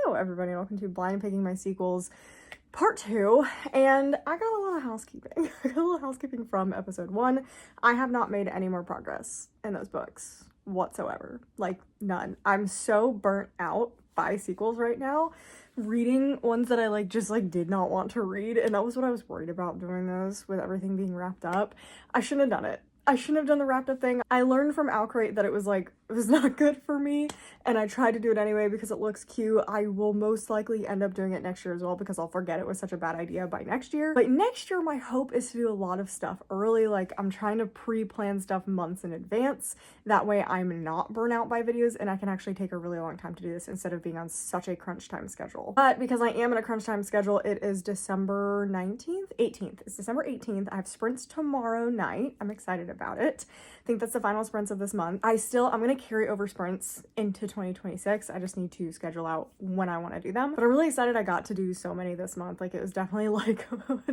Hello everybody, welcome to Blind Picking My Sequels Part 2, and I got a lot of housekeeping. I got a little housekeeping from episode 1. I have not made any more progress in those books whatsoever. Like, none. I'm so burnt out by sequels right now, reading ones that I just did not want to read, and that was what I was worried about doing those with everything being wrapped up. I shouldn't have done it. I shouldn't have done the wrapped up thing. I learned from Alcrate that it was not good for me, and I tried to do it anyway because it looks cute. I will most likely end up doing it next year as well because I'll forget it was such a bad idea by next year. But next year, my hope is to do a lot of stuff early. I'm trying to pre-plan stuff months in advance. That way I'm not burnt out by videos and I can actually take a really long time to do this instead of being on such a crunch time schedule. But because I am in a crunch time schedule, it is December 18th. It's December 18th. I have sprints tomorrow night. I'm excited about it. I think that's the final sprints of this month. I'm gonna carry over sprints into 2026. I just need to schedule out when I want to do them. But I'm really excited I got to do so many this month. It was definitely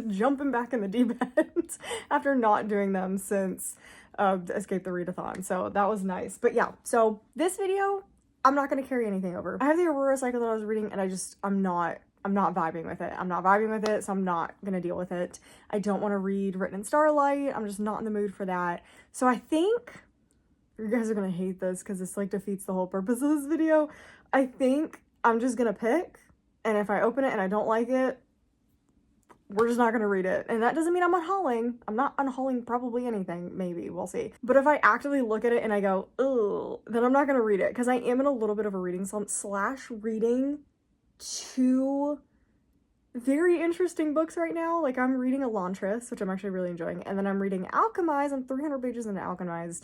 jumping back in the deep end after not doing them since Escape the Readathon. So that was nice. But yeah, so this video, I'm not gonna carry anything over. I have the Aurora cycle that I was reading and I'm not vibing with it. I'm not vibing with it, so I'm not gonna deal with it. I don't want to read Written in Starlight. I'm just not in the mood for that. So I think you guys are gonna hate this because this defeats the whole purpose of this video. I think I'm just gonna pick, and if I open it and I don't like it, we're just not gonna read it. And that doesn't mean I'm unhauling. I'm not unhauling probably anything, maybe, we'll see. But if I actively look at it and I go, ugh, then I'm not gonna read it because I am in a little bit of a reading slump / reading two very interesting books right now. I'm reading Elantris, which I'm actually really enjoying, and then I'm reading Alchemized. I'm 300 pages into Alchemized,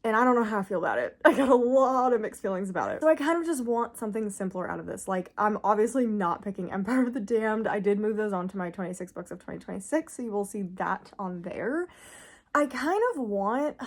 and I don't know how I feel about it. I got a lot of mixed feelings about it. So I kind of just want something simpler out of this. I'm obviously not picking Empire of the Damned. I did move those onto my 26 books of 2026, so you will see that on there. I kind of want,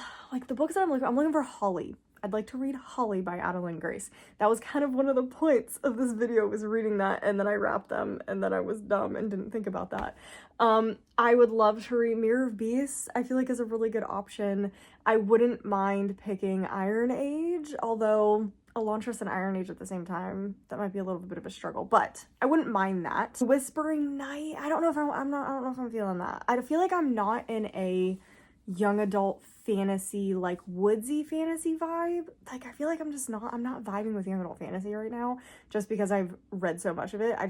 the books that I'm looking for Holly. I'd like to read Holly by Adeline Grace. That was kind of one of the points of this video, was reading that, and then I wrapped them, and then I was dumb and didn't think about that. I would love to read Mirror of Beasts. I feel is a really good option. I wouldn't mind picking Iron Age, although Elantris and Iron Age at the same time, that might be a little bit of a struggle, but I wouldn't mind that. Whispering Night, I don't know if I don't know if I'm feeling that. I feel I'm not in a young adult fantasy, woodsy fantasy vibe. I feel I'm not vibing with young adult fantasy right now, just because I've read so much of it. I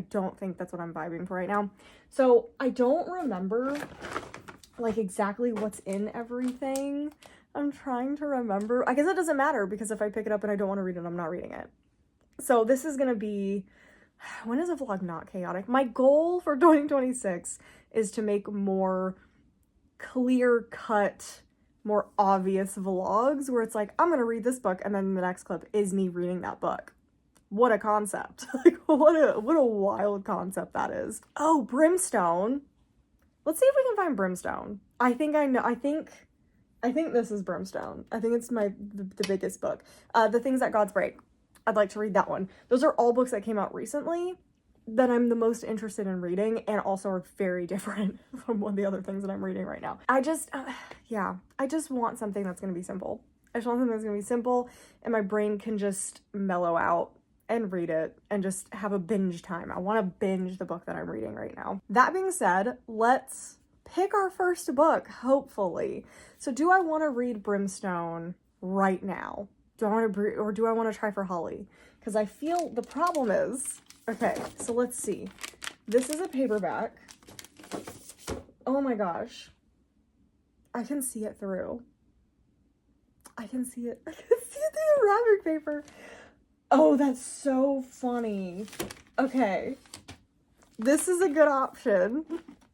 don't think that's what I'm vibing for right now. So I don't remember exactly what's in everything. I'm trying to remember. I guess it doesn't matter because if I pick it up and I don't want to read it, I'm not reading it. So this is gonna be, when is a vlog not chaotic? My goal for 2026 is to make more clear-cut, more obvious vlogs where it's I'm gonna read this book and then the next clip is me reading that book. What a concept. What a wild concept that is. Oh, Brimstone. Let's see if we can find Brimstone. I think this is Brimstone. I think it's the biggest book. The Things That Gods Break. I'd like to read that one. Those are all books that came out recently that I'm the most interested in reading, and also are very different from one of the other things that I'm reading right now. I just want something that's going to be simple. I just want something that's going to be simple, and my brain can just mellow out and read it and just have a binge time. I want to binge the book that I'm reading right now. That being said, let's pick our first book, hopefully. So do I want to read Brimstone right now? Do I want to try for Holly? Because I feel the problem is, okay, so let's see. This is a paperback. Oh my gosh. I can see it through. I can see it through the wrapping paper. Oh, that's so funny. Okay. This is a good option.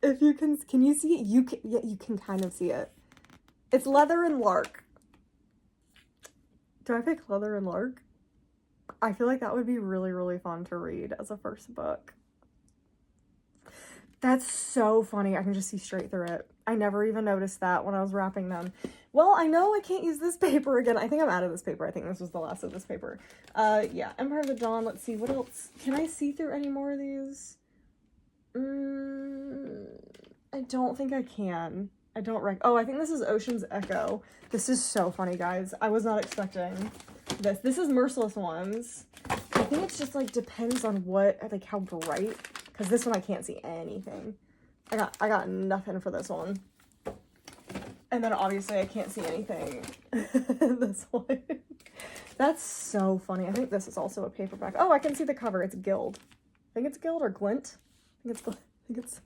If you can you see it? You can kind of see it. It's Leather and Lark. Do I pick Leather and Lark? I feel that would be really, really fun to read as a first book. That's so funny. I can just see straight through it. I never even noticed that when I was wrapping them. Well, I know I can't use this paper again. I think I'm out of this paper. I think this was the last of this paper. Yeah, Empire of the Dawn. Let's see. What else? Can I see through any more of these? I don't think I can. Oh, I think this is Ocean's Echo. This is so funny, guys. I was not expecting this. This is Merciless Ones. I think it's just like depends on what, like how bright, because this one I can't see anything. I got nothing for this one. And then obviously I can't see anything in this one. That's so funny. I think this is also a paperback. Oh, I can see the cover. It's Guild. I think it's Guild or Glint. I think it's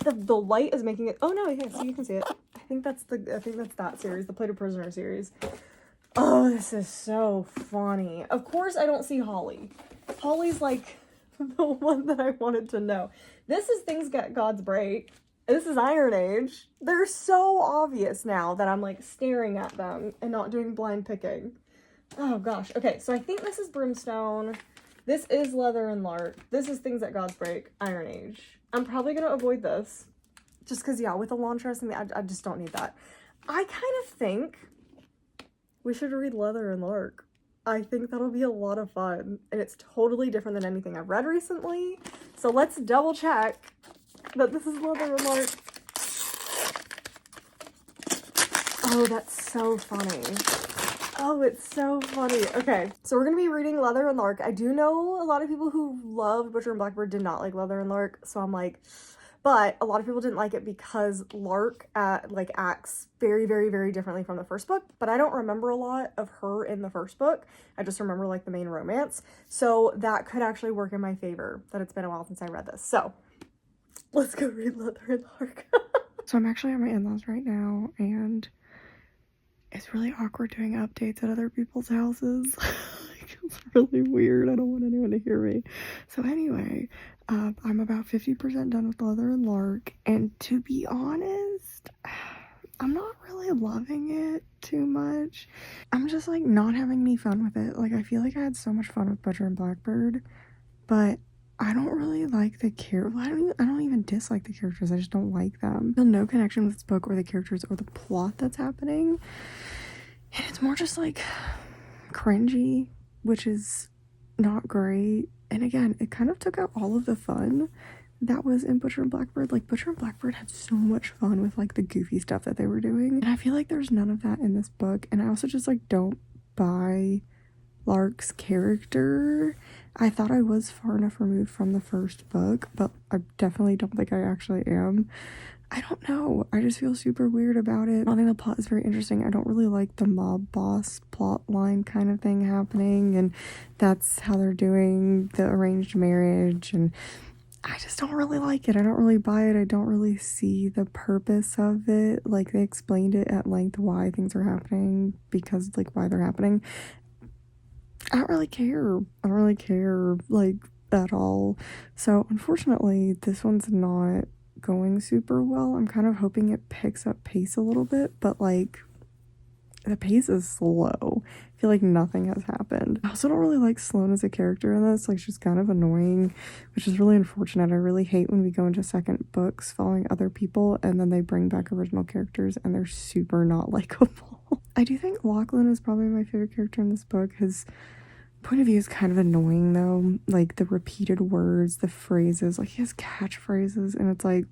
the light is making it. Oh no, yeah, so you can see it. I think that's that series, the Plated Prisoner series. Oh, this is so funny. Of course I don't see Holly. Holly's like the one that I wanted to know. This is Things Get God's Break. This is Iron Age. They're so obvious now that I'm like staring at them and not doing blind picking. Oh gosh. Okay, so I think this is Brimstone. This is Leather and Lark. This is Things That Gods Break, Iron Age. I'm probably gonna avoid this. Just because, yeah, with the Launtress and I just don't need that. I kind of think we should read Leather and Lark. I think that'll be a lot of fun. And it's totally different than anything I've read recently. So let's double check that this is Leather and Lark. Oh, that's so funny. Oh, it's so funny. Okay, so we're gonna be reading Leather and Lark. I do know a lot of people who loved Butcher and Blackbird did not like Leather and Lark, so I'm like, but a lot of people didn't like it because Lark acts very, very, very differently from the first book, but I don't remember a lot of her in the first book. I just remember like the main romance, so that could actually work in my favor that it's been a while since I read this. So let's go read Leather and Lark. So I'm actually at my in-laws right now, and it's really awkward doing updates at other people's houses. Like, it's really weird. I don't want anyone to hear me. So anyway, I'm about 50% done with Leather and Lark, and to be honest, I'm not really loving it too much. I'm just like not having any fun with it. Like, I feel like I had so much fun with Butcher and Blackbird, but I don't really like the characters. I don't even dislike the characters. I just don't like them. I feel no connection with this book or the characters or the plot that's happening. And it's more just like cringy, which is not great. And again, it kind of took out all of the fun that was in Butcher and Blackbird. Like, Butcher and Blackbird had so much fun with like the goofy stuff that they were doing. And I feel like there's none of that in this book. And I also just like don't buy Lark's character. I thought I was far enough removed from the first book, but I definitely don't think I actually am. I don't know. I just feel super weird about it. I think the plot is very interesting. I don't really like the mob boss plot line kind of thing happening, and that's how they're doing the arranged marriage, and I just don't really like it. I don't really buy it. I don't really see the purpose of it. Like, they explained it at length why things are happening, because like why they're happening. I don't really care. I don't really care like at all. So unfortunately, this one's not going super well. I'm kind of hoping it picks up pace a little bit, but like the pace is slow. I feel like nothing has happened. I also don't really like Sloane as a character in this. Like, she's kind of annoying, which is really unfortunate. I really hate when we go into second books following other people and then they bring back original characters and they're super not likable. I do think Lachlan is probably my favorite character in this book. His point of view is kind of annoying though, like the repeated words, the phrases, like he has catchphrases, and it's like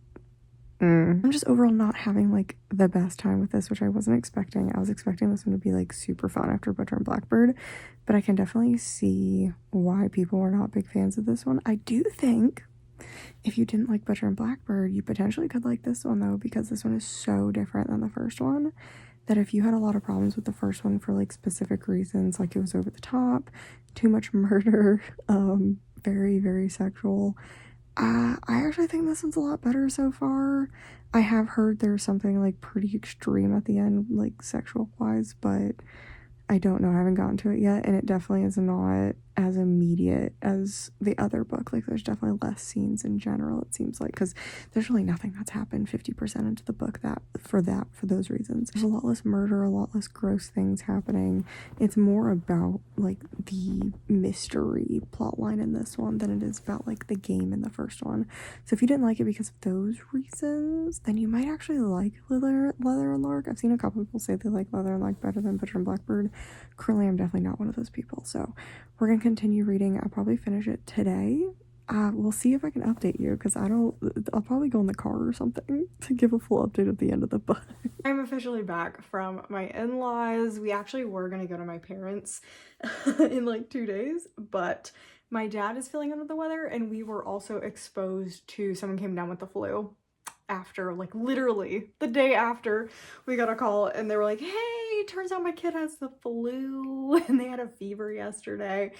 I'm just overall not having like the best time with this, which I wasn't expecting. I was expecting this one to be like super fun after Butcher and Blackbird, but I can definitely see why people were not big fans of this one. I do think if you didn't like Butcher and Blackbird, you potentially could like this one though, because this one is so different than the first one, that if you had a lot of problems with the first one for like specific reasons, like it was over the top, too much murder, very, very sexual, I actually think this one's a lot better so far. I have heard there's something like pretty extreme at the end, like sexual wise, but I don't know. I haven't gotten to it yet, and it definitely is not as immediate as the other book. Like, there's definitely less scenes in general, it seems like, because there's really nothing that's happened 50% into the book for those reasons. There's a lot less murder, a lot less gross things happening. It's more about like the mystery plot line in this one than it is about like the game in the first one. So if you didn't like it because of those reasons, then you might actually like Leather and Lark. I've seen a couple people say they like Leather and Lark better than Butcher and Blackbird. Currently, I'm definitely not one of those people, so we're gonna continue reading. I'll probably finish it today. We'll see if I can update you, because I'll probably go in the car or something to give a full update at the end of the book. I'm officially back from my in-laws. We actually were gonna go to my parents in like 2 days, but My dad is feeling under the weather, and we were also exposed to someone came down with the flu after, like, literally the day after we got a call, and they were like, hey, turns out my kid has the flu, and they had a fever yesterday.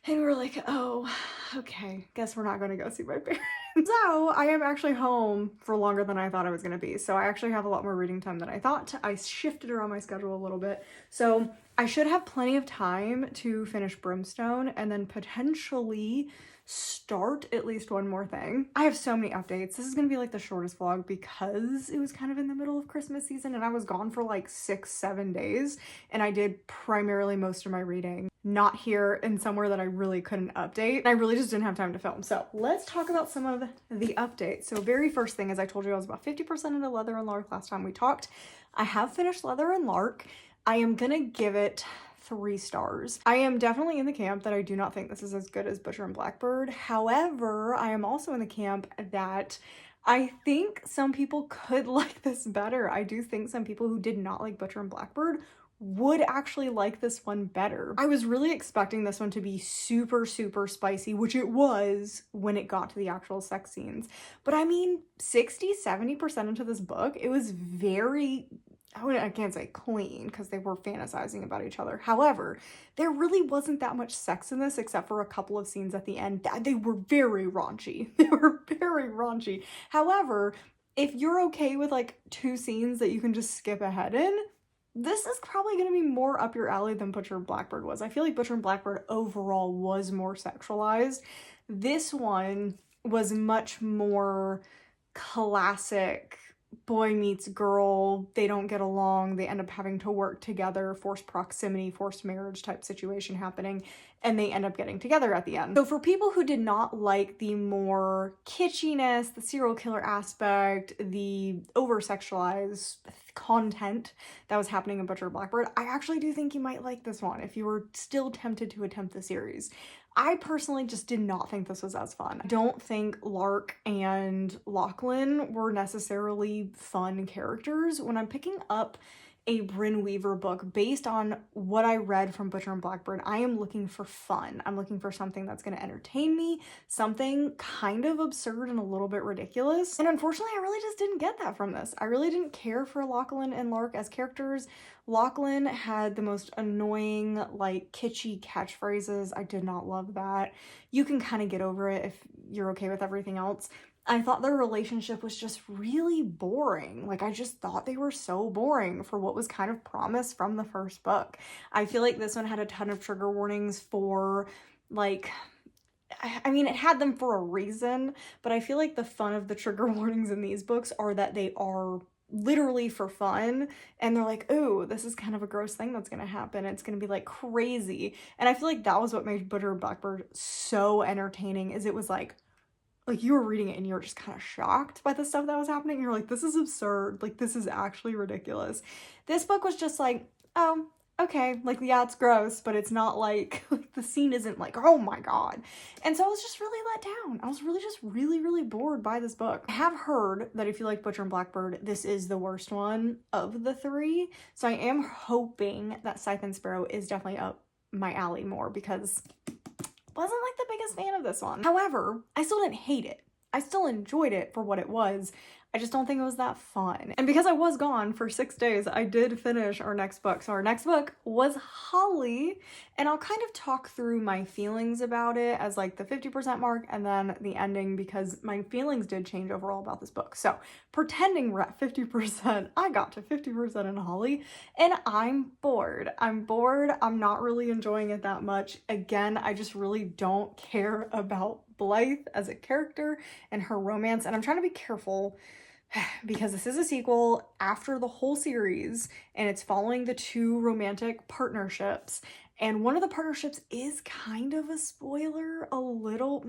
And we were like, oh, okay, guess we're not going to go see my parents. So I am actually home for longer than I thought I was going to be. So I actually have a lot more reading time than I thought. I shifted around my schedule a little bit. So I should have plenty of time to finish Brimstone and then potentially start at least one more thing. I have so many updates. This is going to be like the shortest vlog because it was kind of in the middle of Christmas season and I was gone for like 6-7 days, and I did primarily most of my reading not here and somewhere that I really couldn't update. I really just didn't have time to film. So let's talk about some of the updates. So very first thing, as I told you, I was about 50% into Leather and Lark last time we talked. I have finished Leather and Lark. I am gonna give it 3 stars. I am definitely in the camp that I do not think this is as good as Butcher and Blackbird. However, I am also in the camp that I think some people could like this better. I do think some people who did not like Butcher and Blackbird would actually like this one better. I was really expecting this one to be super, super spicy, which it was when it got to the actual sex scenes. But I mean, 60-70% into this book, it was very, I can't say clean because they were fantasizing about each other. However, there really wasn't that much sex in this except for a couple of scenes at the end. They were very raunchy. They were very raunchy. However, if you're okay with like 2 scenes that you can just skip ahead in, this is probably going to be more up your alley than Butcher and Blackbird was. I feel like Butcher and Blackbird overall was more sexualized. This one was much more classic boy meets girl, they don't get along, they end up having to work together, forced proximity, forced marriage type situation happening, and they end up getting together at the end. So for people who did not like the more kitschiness, the serial killer aspect, the over-sexualized content that was happening in Butcher and Blackbird, I actually do think you might like this one if you were still tempted to attempt the series. I personally just did not think this was as fun. I don't think Lark and Lachlan were necessarily fun characters. When I'm picking up a Bryn Weaver book based on what I read from Butcher and Blackbird, I am looking for fun. I'm looking for something that's going to entertain me, something kind of absurd and a little bit ridiculous. And unfortunately, I really just didn't get that from this. I really didn't care for Lachlan and Lark as characters. Lachlan had the most annoying, like, kitschy catchphrases. I did not love that. You can kind of get over it if you're okay with everything else. I thought their relationship was just really boring. Like, I just thought they were so boring for what was kind of promised from the first book. I feel like this one had a ton of trigger warnings for, like, I mean, it had them for a reason, but I feel like the fun of the trigger warnings in these books are that they are literally for fun, and they're like, ooh, this is kind of a gross thing that's gonna happen. It's gonna be like crazy. And I feel like that was what made Butcher and Blackbird so entertaining, is it was like you were reading it and you were just kind of shocked by the stuff that was happening. You're like, this is absurd. Like, this is actually ridiculous. This book was just like, oh, okay. Like, yeah, it's gross, but it's not like the scene isn't like, oh my God. And so I was just really let down. I was really just really bored by this book. I have heard that if you like Butcher and Blackbird, this is the worst one of the 3. So I am hoping that Scythe and Sparrow is definitely up my alley more, because wasn't like the biggest fan of this one. However, I still didn't hate it. I still enjoyed it for what it was. I just don't think it was that fun. And because I was gone for 6 days, I did finish our next book. So our next book was Holly, and I'll kind of talk through my feelings about it as like the 50% mark and then the ending, because my feelings did change overall about this book. So pretending we're at 50%, I got to 50% in Holly, and I'm bored. I'm bored. I'm not really enjoying it that much. Again, I just really don't care about Blythe as a character and her romance, and I'm trying to be careful because this is a sequel after the whole series, and it's following the 2 romantic partnerships, and one of the partnerships is kind of a spoiler, a little.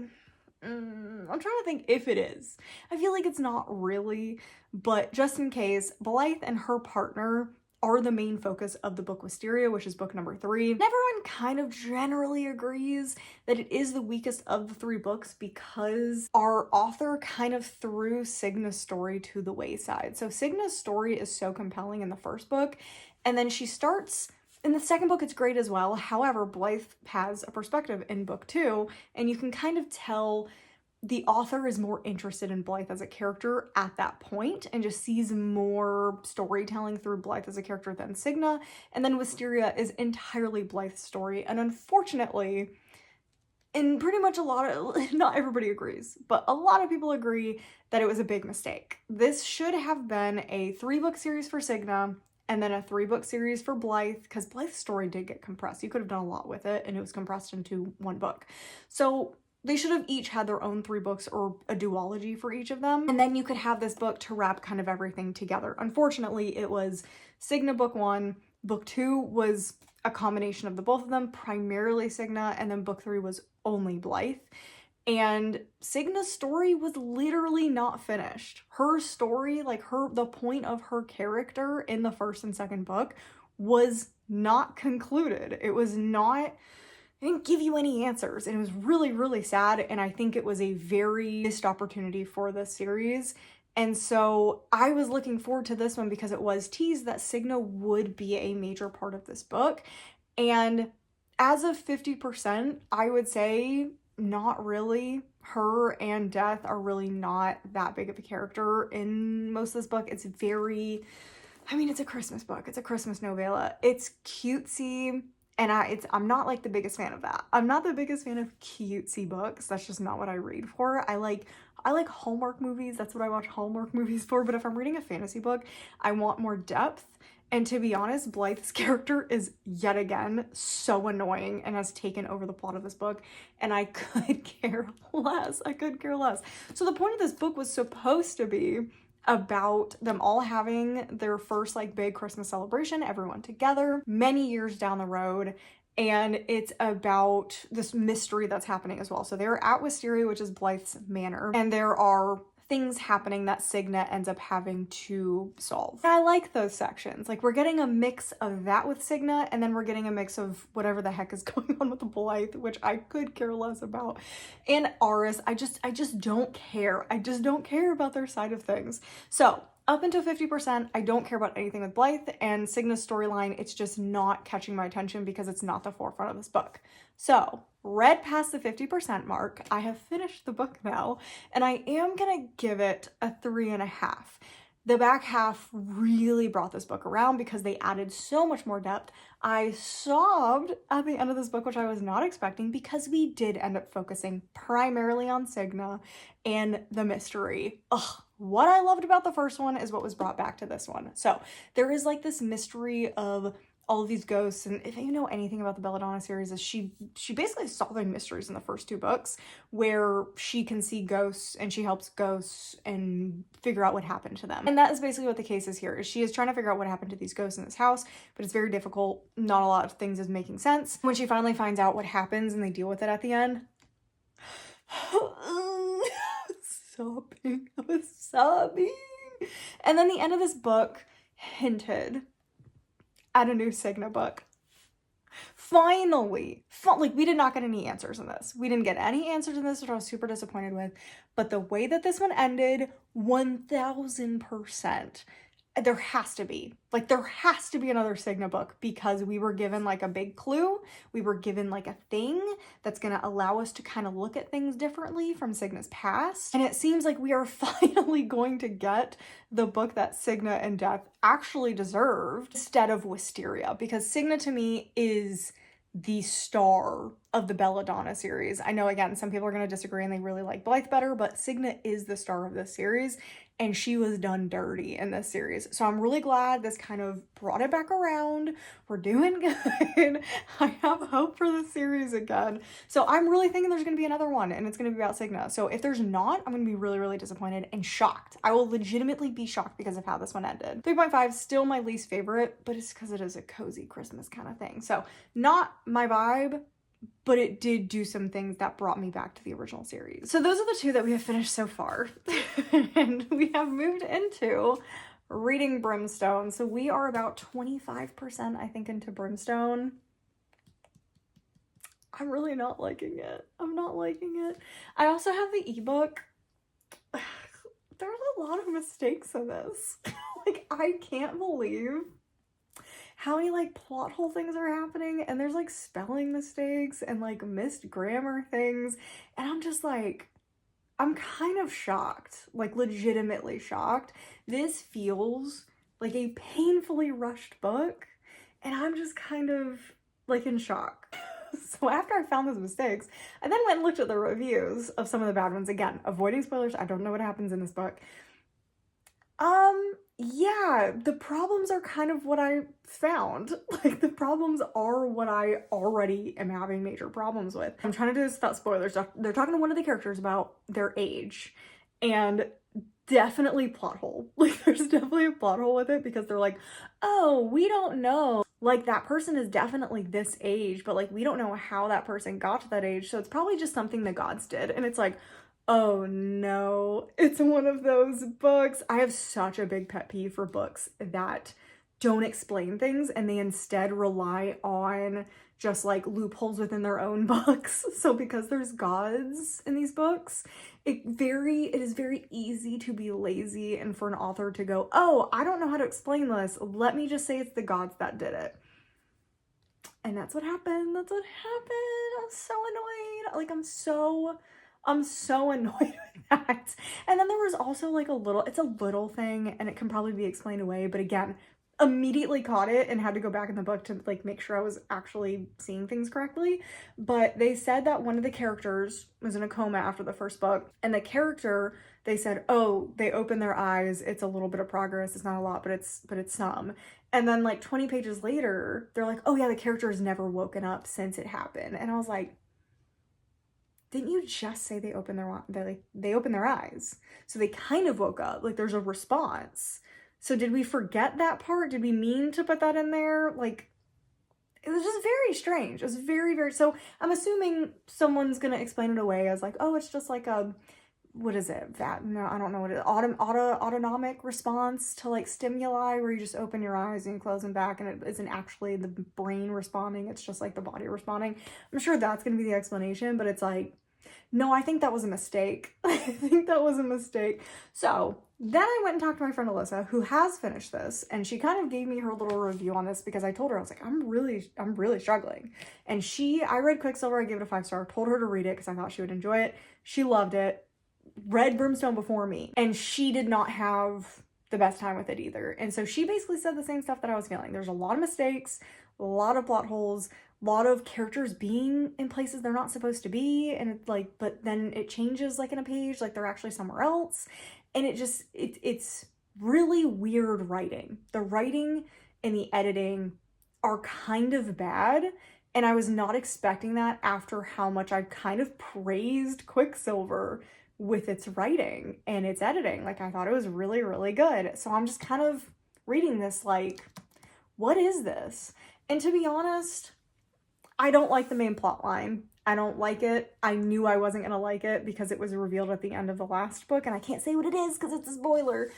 I'm trying to think if it is. I feel like it's not really, but just in case, Blythe and her partner are the main focus of the book Wisteria, which is book number 3. And everyone kind of generally agrees that it is the weakest of the 3 books because our author kind of threw Cygna's story to the wayside. So Cygna's story is so compelling in the first book, and then she starts In the second book, it's great as well. However, Blythe has a perspective in book 2, and you can kind of tell the author is more interested in Blythe as a character at that point and just sees more storytelling through Blythe as a character than Cigna. And then Wisteria is entirely Blythe's story. And unfortunately, and pretty much not everybody agrees, but a lot of people agree that it was a big mistake. This should have been a 3-book series for Cigna and then a 3-book series for Blythe, because Blythe's story did get compressed. You could have done a lot with it, and it was compressed into 1 book. So they should have each had their own 3 books or a duology for each of them. And then you could have this book to wrap kind of everything together. Unfortunately, it was Cigna book 1, book 2 was a combination of the both of them, primarily Cigna, and then book 3 was only Blythe. And Cigna's story was literally not finished. Her story, like the point of her character in the first and second book was not concluded. It was not, it didn't give you any answers, and it was really, really sad, and I think it was a very missed opportunity for this series. And so I was looking forward to this one because it was teased that Cigna would be a major part of this book. And as of 50%, I would say not really. Her and Death are really not that big of a character in most of this book. It's very, I mean, it's a Christmas book. It's a Christmas novella. It's cutesy. And I'm not like the biggest fan of that. I'm not the biggest fan of cutesy books. That's just not what I read for. I like Hallmark movies. That's what I watch Hallmark movies for. But if I'm reading a fantasy book, I want more depth. And to be honest, Blythe's character is yet again so annoying and has taken over the plot of this book. And I could care less. I could care less. So the point of this book was supposed to be about them all having their first like big Christmas celebration, everyone together, many years down the road. And it's about this mystery that's happening as well. So they're at Wisteria, which is Blythe's manor, and there are things happening that Cigna ends up having to solve. And I like those sections. Like, we're getting a mix of that with Cigna, and then we're getting a mix of whatever the heck is going on with Blythe, which I could care less about. And Aris, I just don't care. I just don't care about their side of things. So up until 50%, I don't care about anything with Blythe, and Cigna's storyline, it's just not catching my attention because it's not the forefront of this book. So, read past the 50% mark, I have finished the book now, and I am gonna give it a 3.5. The back half really brought this book around because they added so much more depth. I sobbed at the end of this book, which I was not expecting, because we did end up focusing primarily on Cigna and the mystery. Ugh. What I loved about the first one is what was brought back to this one. So there is like this mystery of all of these ghosts, and if you know anything about the Belladonna series, is she basically is solving mysteries in the first 2 books where she can see ghosts and she helps ghosts and figure out what happened to them. And that is basically what the case is here, is she is trying to figure out what happened to these ghosts in this house, but it's very difficult. Not a lot of things is making sense. When she finally finds out what happens and they deal with it at the end, sobbing. I was sobbing. And then the end of this book hinted at a new Cigna book. Finally, like, we did not get any answers in this. We didn't get any answers in this, which I was super disappointed with. But the way that this one ended, 1000%. There has to be another Cigna book, because we were given like a big clue. We were given like a thing that's going to allow us to kind of look at things differently from Cigna's past. And it seems like we are finally going to get the book that Cigna and Death actually deserved instead of Wisteria, because Cigna to me is the star of the Belladonna series. I know, again, some people are going to disagree and they really like Blythe better, but Cigna is the star of this series, and she was done dirty in this series. So I'm really glad this kind of brought it back around. We're doing good. I have hope for this series again. So I'm really thinking there's going to be another one, and it's going to be about Cigna. So if there's not, I'm going to be really, really disappointed and shocked. I will legitimately be shocked because of how this one ended. 3.5, still my least favorite, but it's because it is a cozy Christmas kind of thing. So not my vibe, but it did do some things that brought me back to the original series. So those are the 2 that we have finished so far. And we have moved into reading Brimstone. So we are about 25%, I think, into Brimstone. I'm really not liking it. I'm not liking it. I also have the ebook. There's a lot of mistakes in this. Like, I can't believe how many like plot hole things are happening, and there's like spelling mistakes and like missed grammar things, and I'm just like, I'm kind of shocked, like legitimately shocked. This feels like a painfully rushed book, and I'm just kind of like in shock. So after I found those mistakes, I then went and looked at the reviews of some of the bad ones. Again, avoiding spoilers, I don't know what happens in this book. Yeah, the problems are kind of what I found. Like, the problems are what I already am having major problems with. I'm trying to do this without spoilers. They're talking to one of the characters about their age, and definitely plot hole. Like, there's definitely a plot hole with it, because they're like, oh, we don't know. Like, that person is definitely this age, but like, we don't know how that person got to that age, so it's probably just something the gods did. And it's like, oh no, it's one of those books. I have such a big pet peeve for books that don't explain things and they instead rely on just like loopholes within their own books. So because there's gods in these books, it is very easy to be lazy and for an author to go, oh, I don't know how to explain this. Let me just say it's the gods that did it. And that's what happened. That's what happened. I'm so annoyed. Like, I'm so annoyed with that. And then there was also like it's a little thing and it can probably be explained away, but again, immediately caught it and had to go back in the book to like make sure I was actually seeing things correctly. But they said that one of the characters was in a coma after the first book, and the character, they said, oh, they open their eyes, it's a little bit of progress, it's not a lot, but it's some. And then like 20 pages later, they're like, oh yeah, the character has never woken up since it happened. And I was like, didn't you just say they opened their eyes? So they kind of woke up. Like, there's a response. So did we forget that part? Did we mean to put that in there? Like, it was just very strange. It was very, very, so I'm assuming someone's gonna explain it away as like, oh, it's just like a, what is it? No, I don't know what it is. Autonomic response to like stimuli, where you just open your eyes and close them back, and it isn't actually the brain responding. It's just like the body responding. I'm sure that's gonna be the explanation, but it's like, no, I think that was a mistake. I think that was a mistake. So then I went and talked to my friend Alyssa, who has finished this, and she kind of gave me her little review on this, because I told her, I was like, I'm really struggling. And I read Quicksilver, I gave it a 5-star, told her to read it because I thought she would enjoy it. She loved it, read Brimstone before me, and she did not have the best time with it either. And so she basically said the same stuff that I was feeling. There's a lot of mistakes, a lot of plot holes, a lot of characters being in places they're not supposed to be, and it's like, but then it changes like in a page, like they're actually somewhere else, and it's really weird writing. The writing and the editing are kind of bad, and I was not expecting that after how much I kind of praised Quicksilver with its writing and its editing. Like, I thought it was really, really good. So I'm just kind of reading this like, what is this? And to be honest, I don't like the main plot line. I don't like it. I knew I wasn't gonna like it because it was revealed at the end of the last book, and I can't say what it is because it's a spoiler.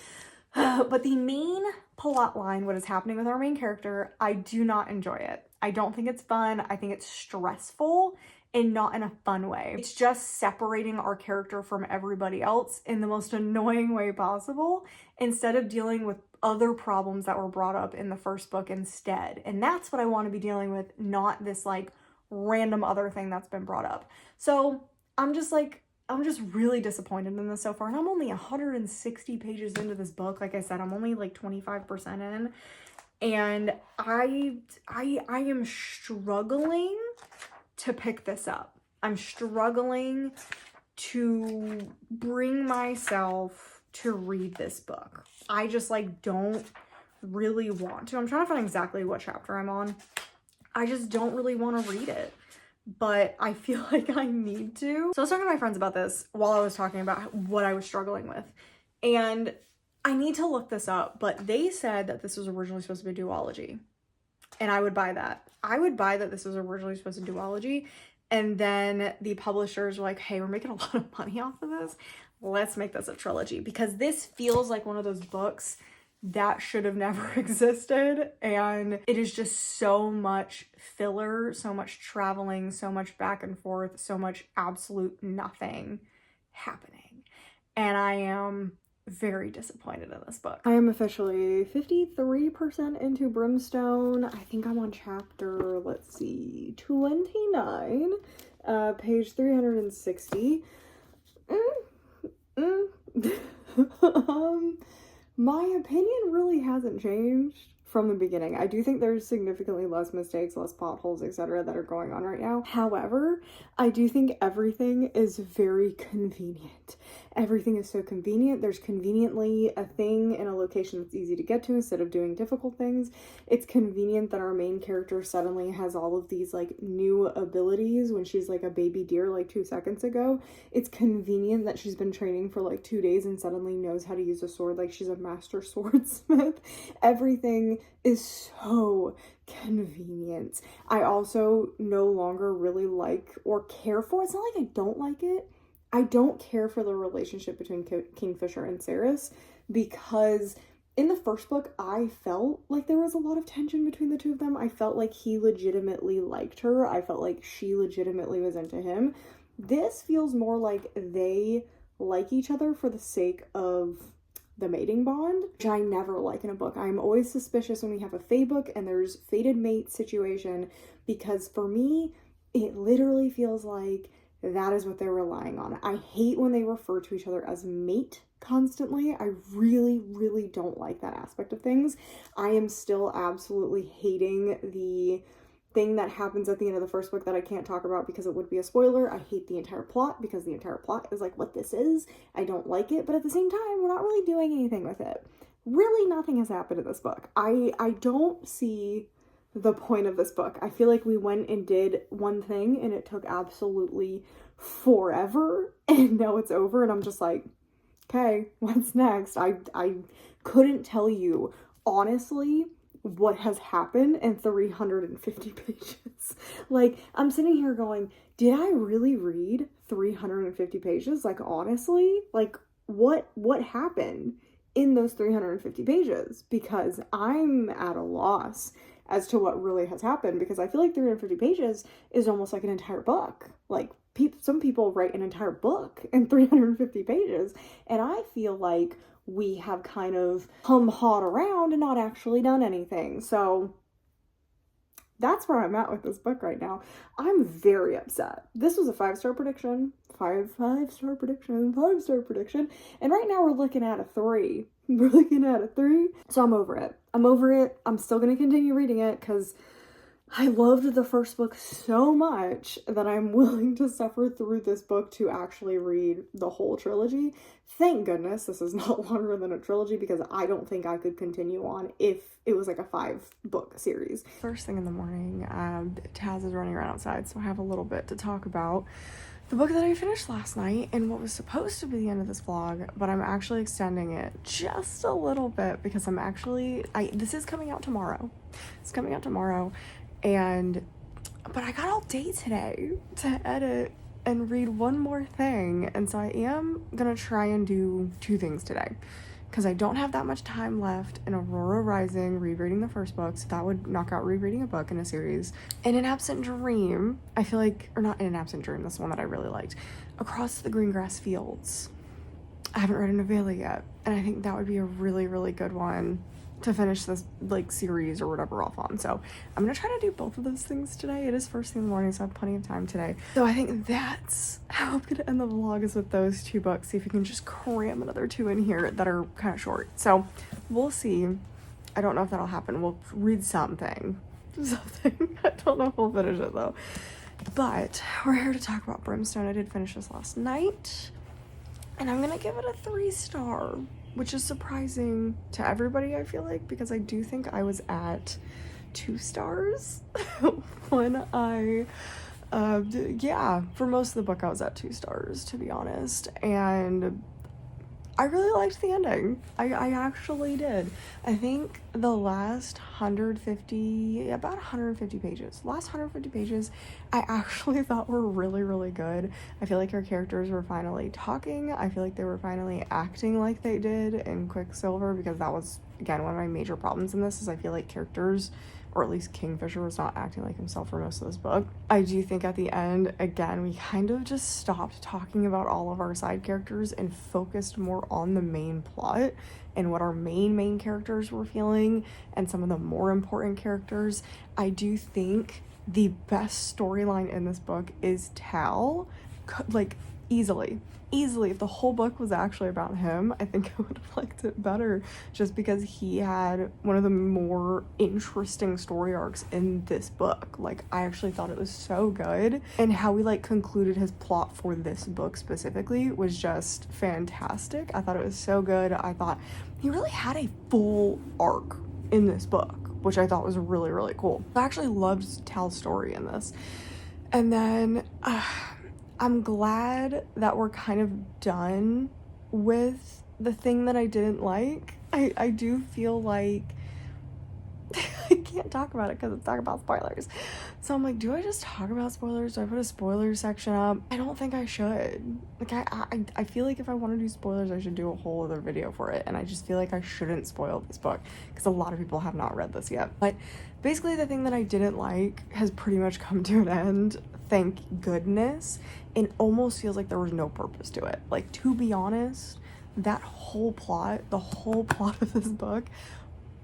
But the main plot line, what is happening with our main character, I do not enjoy it. I don't think it's fun. I think it's stressful and not in a fun way. It's just separating our character from everybody else in the most annoying way possible, instead of dealing with other problems that were brought up in the first book instead. And that's what I want to be dealing with, not this like random other thing that's been brought up. So I'm just really disappointed in this so far. And I'm only 160 pages into this book. Like I said, I'm only like 25% in. And I am struggling to pick this up. I'm struggling to bring myself to read this book. I just like don't really want to. I'm trying to find exactly what chapter I'm on. I just don't really want to read it, but I feel like I need to. So I was talking to my friends about this while I was talking about what I was struggling with, and I need to look this up, but they said that this was originally supposed to be a duology, and I would buy that. I would buy that this was originally supposed to be a duology, and then the publishers were like, hey, we're making a lot of money off of this. Let's make this a trilogy, because this feels like one of those books that should have never existed, and it is just so much filler, so much traveling, so much back and forth, so much absolute nothing happening. And I am very disappointed in this book. I am officially 53% into Brimstone. I think I'm on chapter, let's see, 29, page 360. My opinion really hasn't changed from the beginning. I do think there's significantly less mistakes, less potholes, etc. that are going on right now. However, I do think everything is very convenient. Everything is so convenient. There's conveniently a thing in a location that's easy to get to instead of doing difficult things. It's convenient that our main character suddenly has all of these like new abilities when she's like a baby deer like 2 seconds ago. It's convenient that she's been training for like 2 days and suddenly knows how to use a sword like she's a master swordsmith. Everything is so convenient. I also no longer really like or care for, it's not like I don't like it, I don't care for the relationship between Kingfisher and Cerys, because in the first book, I felt like there was a lot of tension between the two of them. I felt like he legitimately liked her. I felt like she legitimately was into him. This feels more like they like each other for the sake of the mating bond, which I never like in a book. I'm always suspicious when we have a fae book and there's fated mate situation, because for me, it literally feels like that is what they're relying on. I hate when they refer to each other as mate constantly. I really, really don't like that aspect of things. I am still absolutely hating the thing that happens at the end of the first book that I can't talk about because it would be a spoiler. I hate the entire plot because the entire plot is like what this is. I don't like it, but at the same time, we're not really doing anything with it. Really, nothing has happened in this book. I don't see the point of this book. I feel like we went and did one thing and it took absolutely forever and now it's over and I'm just like, okay, what's next? I couldn't tell you honestly what has happened in 350 pages. Like, I'm sitting here going, did I really read 350 pages? Like, honestly, like what happened in those 350 pages? Because I'm at a loss as to what really has happened, because I feel like 350 pages is almost like an entire book. Like, some people write an entire book in 350 pages, and I feel like we have kind of hum-hawed around and not actually done anything. So that's where I'm at with this book right now. I'm very upset. This was a 5-star prediction, 5-star prediction, 5-star prediction, and right now we're looking at a 3. We're looking at a 3, so I'm over it. I'm still gonna continue reading it because I loved the first book so much that I'm willing to suffer through this book to actually read the whole trilogy. Thank goodness this is not longer than a trilogy, because I don't think I could continue on if it was like a 5-book series. First thing in the morning, Taz is running around outside, so I have a little bit to talk about the book that I finished last night and what was supposed to be the end of this vlog, but I'm actually extending it just a little bit because this is coming out tomorrow. It's coming out tomorrow, but I got all day today to edit and read one more thing, and so I am gonna try and do 2 things today because I don't have that much time left in Aurora Rising rereading the first book, so that would knock out rereading a book in a series. In An Absent Dream, I feel like, or not In An Absent Dream, that's the one that I really liked, Across the Green Grass Fields. I haven't read a novella yet, and I think that would be a really, really good one to finish this like series or whatever off on. So I'm gonna try to do both of those things today. It is first thing in the morning, so I have plenty of time today. So I think that's how I'm gonna end the vlog, is with those 2 books. See if we can just cram another 2 in here that are kind of short. So we'll see. I don't know if that'll happen. We'll read something. I don't know if we'll finish it though. But we're here to talk about Brimstone. I did finish this last night, and I'm gonna give it a 3-star. Which is surprising to everybody, I feel like, because I do think I was at 2 stars when for most of the book I was at 2 stars, to be honest, and I really liked the ending. I actually did. I think the last 150 pages, I actually thought were really, really good. I feel like our characters were finally talking. I feel like they were finally acting like they did in Quicksilver, because that was again, one of my major problems in this is I feel like characters, or at least Kingfisher, was not acting like himself for most of this book. I do think at the end, again, we kind of just stopped talking about all of our side characters and focused more on the main plot and what our main characters were feeling and some of the more important characters. I do think the best storyline in this book is Tal, like easily. If the whole book was actually about him, I think I would have liked it better, just because he had one of the more interesting story arcs in this book. Like, I actually thought it was so good, and how we like concluded his plot for this book specifically was just fantastic. I thought it was so good. I thought he really had a full arc in this book, which I thought was really cool. I actually loved Tal's story in this. And then I'm glad that we're kind of done with the thing that I didn't like. I do feel like I can't talk about it because it's talking about spoilers. So I'm like, do I just talk about spoilers? Do I put a spoiler section up? I don't think I should. Like, I feel like if I want to do spoilers, I should do a whole other video for it. And I just feel like I shouldn't spoil this book because a lot of people have not read this yet. But basically the thing that I didn't like has pretty much come to an end. Thank goodness. It almost feels like there was no purpose to it. Like, to be honest, that whole plot, the whole plot of this book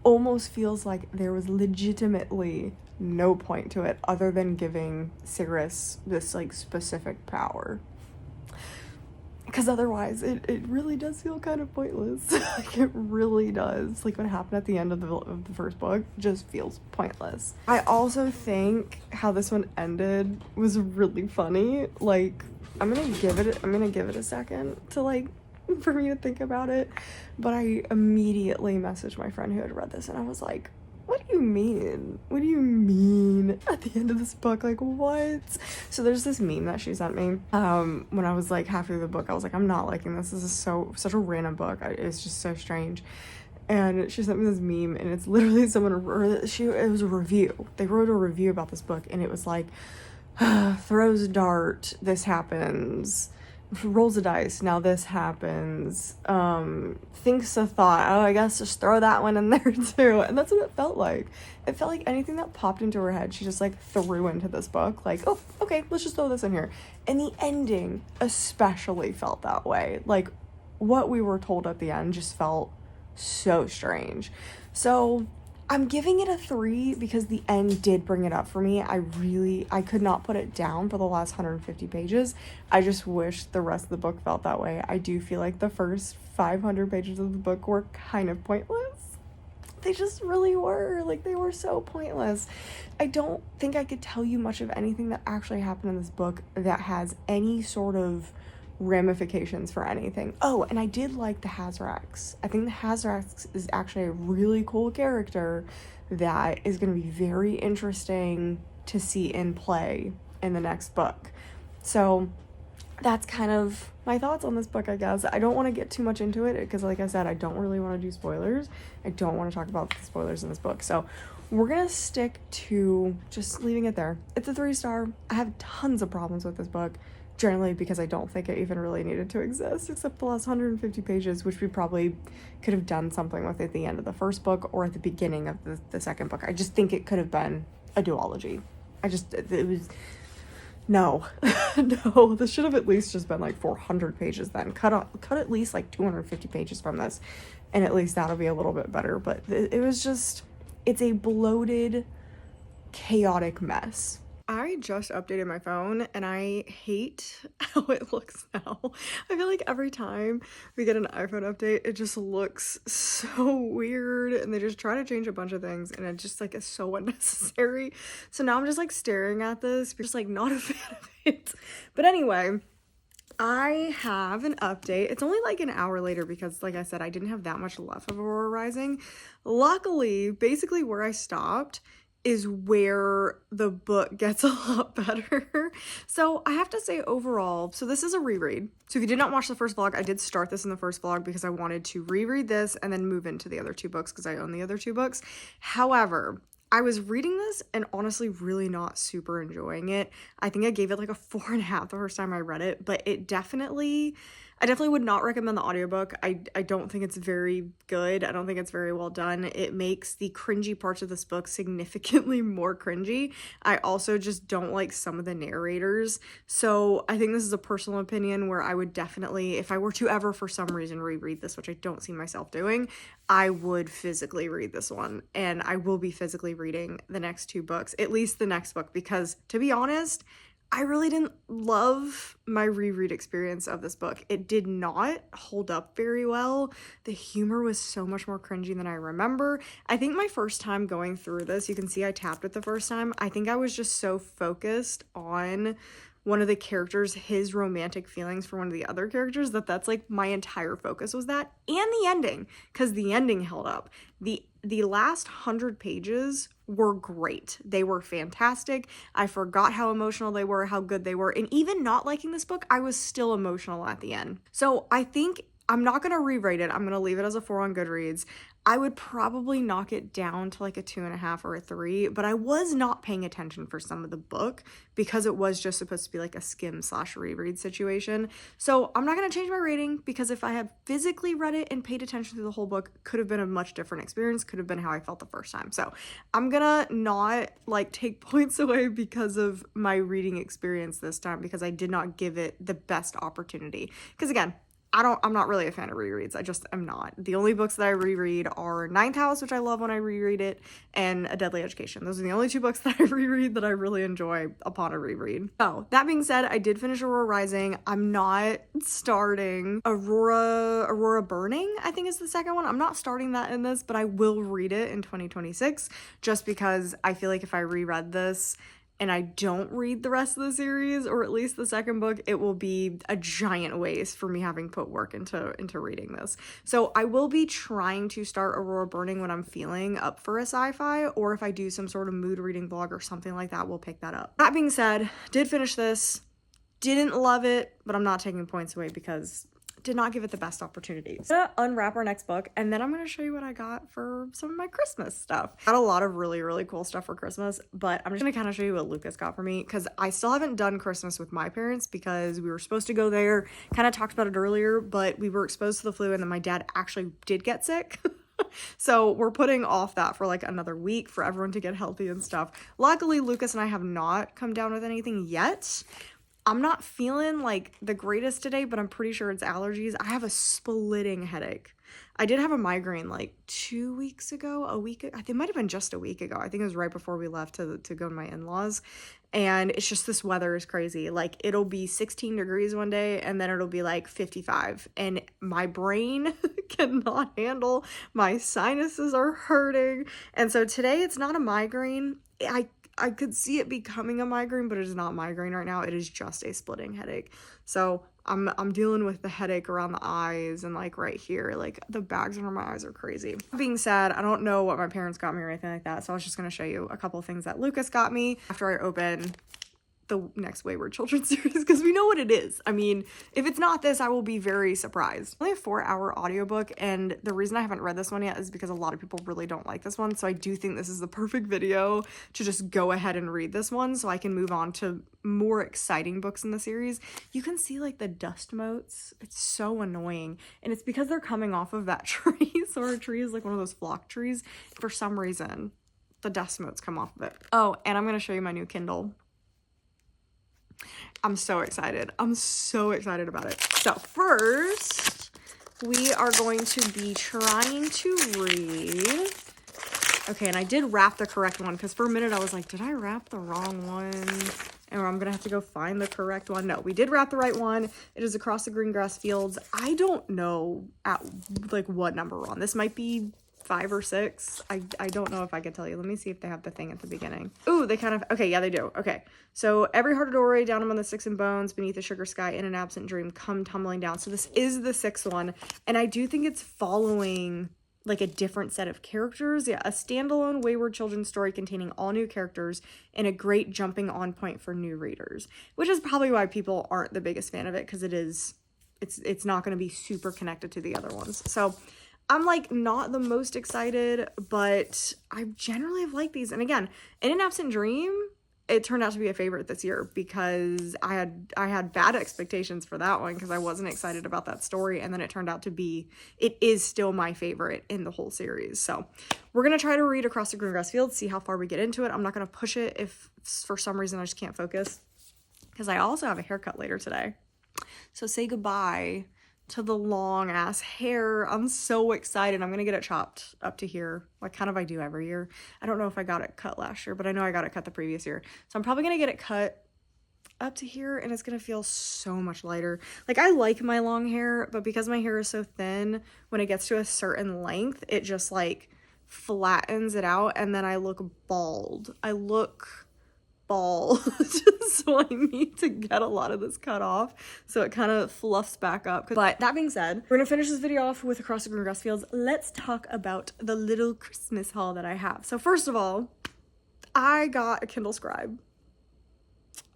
almost feels like there was legitimately no point to it other than giving Sigrys this like specific power. Because otherwise it really does feel kind of pointless. Like, it really does. Like, what happened at the end of the first book just feels pointless. I also think how this one ended was really funny. Like, I'm gonna give it a second to like for me to think about it, but I immediately messaged my friend who had read this and I was like, what do you mean at the end of this book? Like, what? So there's this meme that she sent me when I was like half through the book. I was like, I'm not liking this. This is such a random book. It's just so strange. And she sent me this meme, and it's literally someone, it was a review. They wrote a review about this book, and it was like, throws a dart, this happens. Rolls a dice, now this happens. Thinks a thought, oh, I guess just throw that one in there too. And that's what it felt like. It felt like anything that popped into her head, she just like threw into this book. Like, oh, okay, let's just throw this in here. And the ending especially felt that way. Like, what we were told at the end just felt so strange. So I'm giving it a 3 because the end did bring it up for me. I could not put it down for the last 150 pages. I just wish the rest of the book felt that way. I do feel like the first 500 pages of the book were kind of pointless. They just really were. Like, they were so pointless. I don't think I could tell you much of anything that actually happened in this book that has any sort of ramifications for anything. Oh, and I did like the Hazrax. I think the Hazrax is actually a really cool character that is going to be very interesting to see in play in the next book. So that's kind of my thoughts on this book, I guess. I don't want to get too much into it because, like I said, I don't really want to do spoilers. I don't want to talk about the spoilers in this book. So we're going to stick to just leaving it there. It's a 3-star. I have tons of problems with this book, generally because I don't think it even really needed to exist, except the last 150 pages, which we probably could have done something with at the end of the first book or at the beginning of the second book. I just think it could have been a duology. It was, no, no, this should have at least just been like 400 pages then. Cut at least like 250 pages from this, and at least that'll be a little bit better. But it was just, it's a bloated, chaotic mess. I just updated my phone and I hate how it looks now. I feel like every time we get an iPhone update, it just looks so weird and they just try to change a bunch of things and it just like is so unnecessary. So now I'm just like staring at this, just like not a fan of it. But anyway, I have an update. It's only like an hour later because, like I said, I didn't have that much left of Aurora Rising. Luckily, basically where I stopped is where the book gets a lot better. So I have to say overall, so this is a reread. So if you did not watch the first vlog, I did start this in the first vlog because I wanted to reread this and then move into the other 2 books because I own the other 2 books. However, I was reading this and honestly really not super enjoying it. I think I gave it like a 4.5 the first time I read it, but it definitely, I definitely would not recommend the audiobook. I don't think it's very good. I don't think it's very well done. It makes the cringy parts of this book significantly more cringy. I also just don't like some of the narrators. So I think this is a personal opinion where I would definitely, if I were to ever for some reason reread this, which I don't see myself doing, I would physically read this one. And I will be physically reading the next 2 books, at least the next book, because to be honest, I really didn't love my reread experience of this book. It did not hold up very well. The humor was so much more cringy than I remember. I think my first time going through this, you can see I tapped it the first time. I think I was just so focused on one of the characters, his romantic feelings for one of the other characters, that's like my entire focus was that, and the ending, because the ending held up. The last 100 pages were great. They were fantastic. I forgot how emotional they were, how good they were, and even not liking this book, I was still emotional at the end. So I think I'm not going to rewrite it. I'm going to leave it as a 4 on Goodreads. I would probably knock it down to like a 2.5 or a 3, but I was not paying attention for some of the book because it was just supposed to be like a skim/reread situation. So I'm not going to change my rating because if I had physically read it and paid attention to the whole book, could have been a much different experience, could have been how I felt the first time. So I'm gonna not like take points away because of my reading experience this time, because I did not give it the best opportunity. Because again, I'm not really a fan of rereads. I just am not. The only books that I reread are Ninth House, which I love when I reread it, and A Deadly Education. Those are the only 2 books that I reread that I really enjoy upon a reread. So, that being said, I did finish Aurora Rising. I'm not starting Aurora Burning, I think is the second one. I'm not starting that in this, but I will read it in 2026, just because I feel like if I reread this and I don't read the rest of the series, or at least the second book, it will be a giant waste for me having put work into reading this. So I will be trying to start Aurora Burning when I'm feeling up for a sci-fi, or if I do some sort of mood reading vlog or something like that, we'll pick that up. That being said, did finish this, didn't love it, but I'm not taking points away because did not give it the best opportunities. I'm gonna unwrap our next book, and then I'm gonna show you what I got for some of my Christmas stuff. Got a lot of really, really cool stuff for Christmas, but I'm just gonna kind of show you what Lucas got for me, because I still haven't done Christmas with my parents because we were supposed to go there. Kind of talked about it earlier, but we were exposed to the flu, and then my dad actually did get sick. So we're putting off that for like another week for everyone to get healthy and stuff. Luckily, Lucas and I have not come down with anything yet. I'm not feeling like the greatest today, but I'm pretty sure it's allergies. I have a splitting headache. I did have a migraine like 2 weeks ago, a week. I think it might have been just a week ago. I think it was right before we left to go to my in-laws. And it's just, this weather is crazy. Like, it'll be 16 degrees one day and then it'll be like 55. And my brain cannot handle. My sinuses are hurting. And so today it's not a migraine. I could see it becoming a migraine, but it is not migraine right now. It is just a splitting headache. So I'm dealing with the headache around the eyes and like right here, like the bags under my eyes are crazy. That being said, I don't know what my parents got me or anything like that. So I was just going to show you a couple of things that Lucas got me after I open the next Wayward Children series, because we know what it is. I mean, if it's not this, I will be very surprised. Only a 4-hour audiobook, and the reason I haven't read this one yet is because a lot of people really don't like this one, so I do think this is the perfect video to just go ahead and read this one so I can move on to more exciting books in the series. You can see like the dust motes. It's so annoying, and it's because they're coming off of that tree. So our tree is like one of those flock trees. For some reason, the dust motes come off of it. Oh, and I'm going to show you my new Kindle. I'm so excited. I'm so excited about it. So first, we are going to be trying to read. Okay, and I did wrap the correct one because for a minute I was like, did I wrap the wrong one? And I'm gonna have to go find the correct one. No, we did wrap the right one. It is Across the Green Grass Fields. I don't know at like what number we're on. This might be 5 or 6. I don't know if I could tell you. Let me see if they have the thing at the beginning. Ooh, they kind of, okay, yeah, they do. Okay, so every heart adored, down among the sticks and bones, beneath the sugar sky, in an absent dream, come tumbling down. So this is the 6th one, and I do think it's following like a different set of characters. Yeah, a standalone Wayward Children story containing all new characters and a great jumping on point for new readers, which is probably why people aren't the biggest fan of it, because it's not going to be super connected to the other ones. So I'm like not the most excited, but I generally have liked these. And again, In an Absent Dream, it turned out to be a favorite this year because I had bad expectations for that one because I wasn't excited about that story, and then it turned out to be, it is still my favorite in the whole series. So we're gonna try to read Across the Greengrass Fields, see how far we get into it. I'm not gonna push it if for some reason I just can't focus, because I also have a haircut later today. So say goodbye to the long ass hair. I'm so excited. I'm gonna get it chopped up to here, like kind of I do every year. I don't know if I got it cut last year, but I know I got it cut the previous year. So I'm probably gonna get it cut up to here, and it's gonna feel so much lighter. Like, I like my long hair, but because my hair is so thin, when it gets to a certain length, it just like flattens it out, and then I look bald. I look bald. So I need to get a lot of this cut off so it kind of fluffs back up. But that being said, we're gonna finish this video off with Across the Greengrass Fields. Let's talk about the little Christmas haul that I have. So first of all, I got a Kindle Scribe.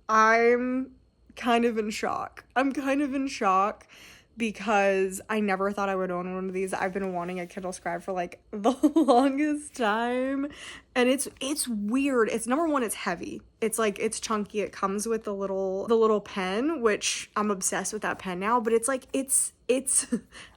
I'm kind of in shock. Because I never thought I would own one of these. I've been wanting a Kindle Scribe for like the longest time, and it's weird. It's, number one, it's heavy. It's like, it's chunky. It comes with the little pen, which I'm obsessed with that pen now, but it's like, it's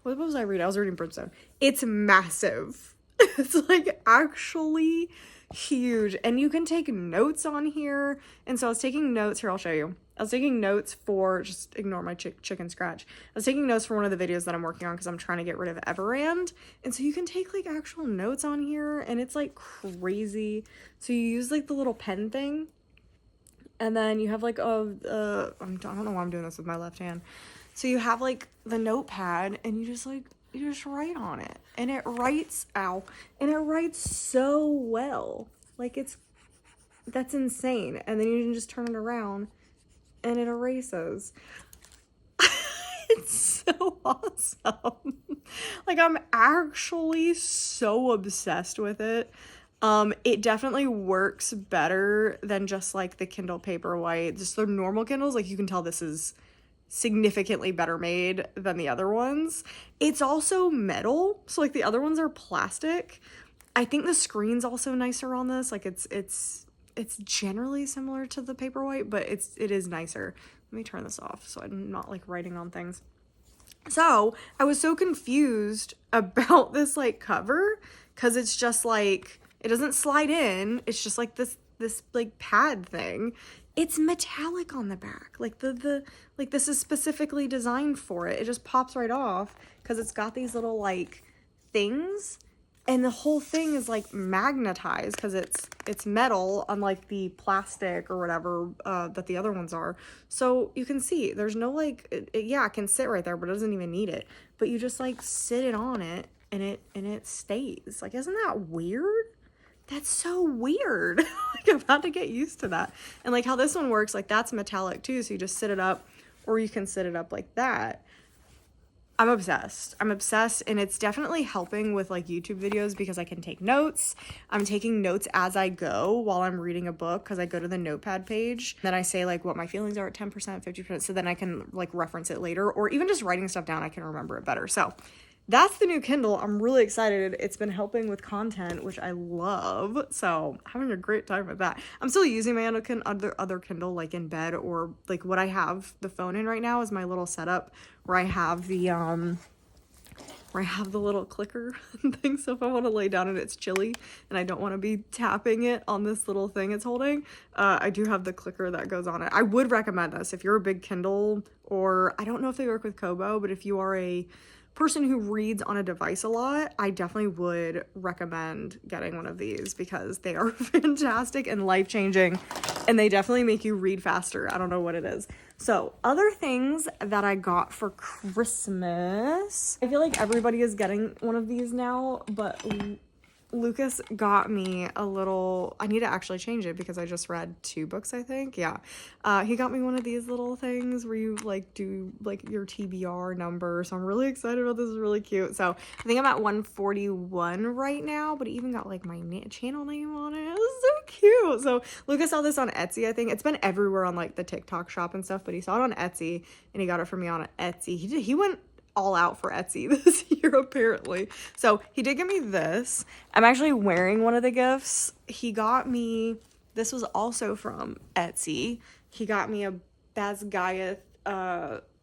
what was I reading? I was reading Brimstone. It's massive. It's like actually huge, and you can take notes on here. And so I was taking notes here. I'll show you. I was taking notes for, just ignore my chicken scratch. I was taking notes for one of the videos that I'm working on because I'm trying to get rid of Everand. And so you can take like actual notes on here, and it's like crazy. So you use like the little pen thing, and then you have like I don't know why I'm doing this with my left hand. So you have like the notepad, and you just write on it, and it writes, and it writes so well. Like, that's insane. And then you can just turn it around and it erases. It's so awesome. Like, I'm actually so obsessed with it. It definitely works better than just like the Kindle Paperwhite. Just the normal Kindles, like, you can tell this is significantly better made than the other ones. It's also metal, so like the other ones are plastic. I think the screen's also nicer on this. Like, it's generally similar to the Paperwhite, but it is nicer. Let me turn this off so I'm not like writing on things. So I was so confused about this like cover, because it's just like, it doesn't slide in. It's just like this like pad thing. It's metallic on the back. Like like this is specifically designed for it. It just pops right off because it's got these little like things, and the whole thing is like magnetized because it's metal, unlike the plastic or whatever that the other ones are. So you can see there's no like, yeah, it can sit right there, but it doesn't even need it. But you just like sit it on it, and it stays. Like, isn't that weird? That's so weird. Like, I've had to get used to that. And like how this one works, like that's metallic too. So you just sit it up, or you can sit it up like that. I'm obsessed. And it's definitely helping with like YouTube videos because I can take notes. I'm taking notes as I go while I'm reading a book, because I go to the notepad page. Then I say like what my feelings are at 10%, 50%. So then I can like reference it later, or even just writing stuff down, I can remember it better. So that's the new Kindle. I'm really excited. It's been helping with content, which I love. So having a great time with that. I'm still using my other Kindle like in bed, or like what I have the phone in right now is my little setup where I have the little clicker thing. So if I want to lay down and it's chilly and I don't want to be tapping it on this little thing it's holding, I do have the clicker that goes on it. I would recommend this if you're a big Kindle, or I don't know if they work with Kobo, but if you are a person who reads on a device a lot, I definitely would recommend getting one of these because they are fantastic and life-changing, and they definitely make you read faster. I don't know what it is. So other things that I got for Christmas, I feel like everybody is getting one of these now, but Lucas got me a little, I need to actually change it because I just read 2 books, I think. Yeah. He got me one of these little things where you like do like your TBR number. So I'm really excited about this. It's really cute. So I think I'm at 141 right now, but it even got like my channel name on it. It was so cute. So Lucas saw this on Etsy, I think. It's been everywhere on like the TikTok shop and stuff, but he saw it on Etsy and he got it for me on Etsy. He went all out for Etsy this year, apparently. So he did give me this. I'm actually wearing one of the gifts. He got me This was also from Etsy. He got me a Basgiath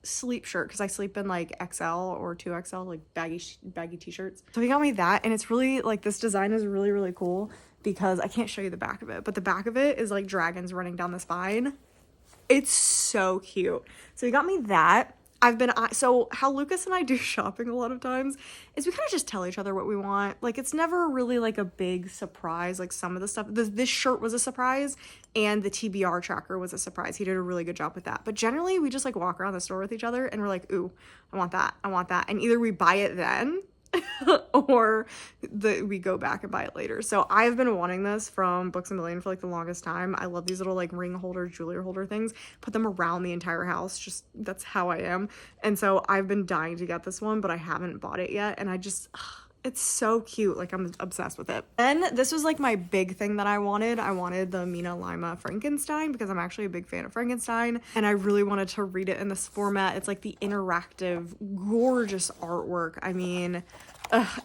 sleep shirt because I sleep in like XL or 2XL, like baggy t-shirts. So he got me that, and it's really like, this design is really, really cool because I can't show you the back of it, but the back of it is like dragons running down the spine. It's so cute. So he got me that. So how Lucas and I do shopping a lot of times is we kind of just tell each other what we want. Like, it's never really like a big surprise. Like, some of the stuff, this shirt was a surprise, and the TBR tracker was a surprise. He did a really good job with that. But generally, we just like walk around the store with each other and we're like, ooh, I want that. I want that. And either we buy it then or we go back and buy it later. So I've been wanting this from Books A Million for like the longest time. I love these little like ring holder, jewelry holder things. Put them around the entire house. Just, that's how I am. And so I've been dying to get this one, but I haven't bought it yet. And I just, it's so cute. Like, I'm obsessed with it. And this was like my big thing that I wanted. I wanted the Mina Lima Frankenstein because I'm actually a big fan of Frankenstein, and I really wanted to read it in this format. It's like the interactive, gorgeous artwork. I mean,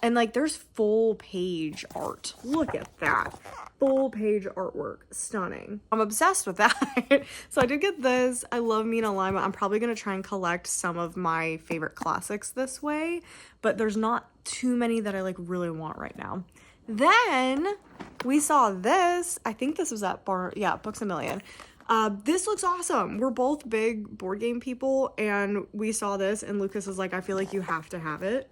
and like, there's full page art. Look at that. Full page artwork. Stunning. I'm obsessed with that. So I did get this. I love Mina Lima. I'm probably going to try and collect some of my favorite classics this way, but there's not too many that I like really want right now. Then we saw this. I think this was at Books A Million. This looks awesome. We're both big board game people, and we saw this, and Lucas is like, I feel like you have to have it.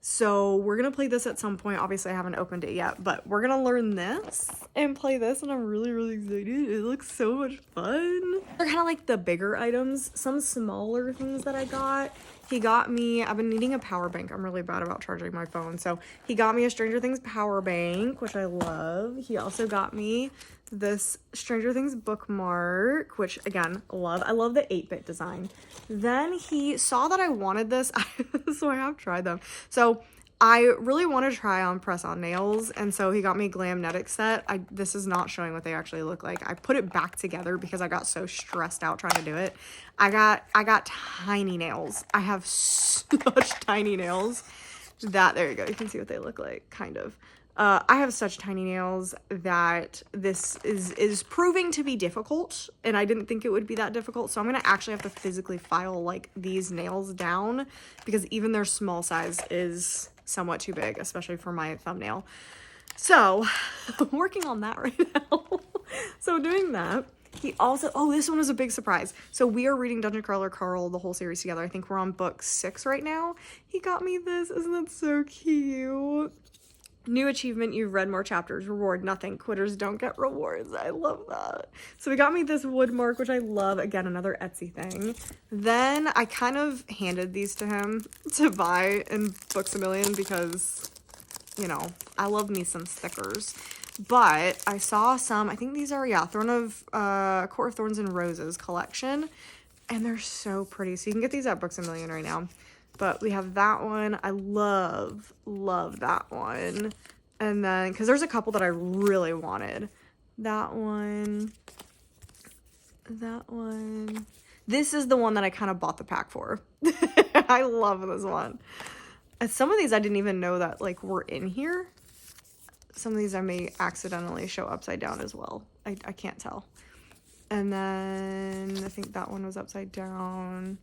So we're going to play this at some point. Obviously, I haven't opened it yet, but we're going to learn this and play this, and I'm really, really excited. It looks so much fun. They're kind of like the bigger items. Some smaller things that I got. He got me, I've been needing a power bank. I'm really bad about charging my phone. So he got me a Stranger Things power bank, which I love. He also got me this Stranger Things bookmark, which again, love. I love the 8-bit design. Then he saw that I wanted this, so I have tried them. So I really want to try on press-on nails, and so he got me Glamnetic set. This is not showing what they actually look like. I put it back together because I got so stressed out trying to do it. I got tiny nails. I have such tiny nails that, there you go. You can see what they look like, kind of. I have such tiny nails that this is proving to be difficult, and I didn't think it would be that difficult. So I'm going to actually have to physically file like these nails down because even their small size is somewhat too big, especially for my thumbnail. So I'm working on that right now. So doing that. He also, this one was a big surprise. So we are reading Dungeon Crawler Carl, the whole series together. I think we're on book 6 right now. He got me this. Isn't that so cute? New achievement, you've read more chapters. Reward, nothing. Quitters don't get rewards. I love that. So he got me this woodmark, which I love. Again, another Etsy thing. Then I kind of handed these to him to buy in Books A Million because, you know, I love me some stickers. But I saw some, I think these are, Court of Thorns and Roses collection. And they're so pretty. So you can get these at Books A Million right now. But we have that one. I love that one. And then, because there's a couple that I really wanted. That one. This is the one that I kind of bought the pack for. I love this one. And some of these I didn't even know that, like, were in here. Some of these I may accidentally show upside down as well. I can't tell. And then I think that one was upside down.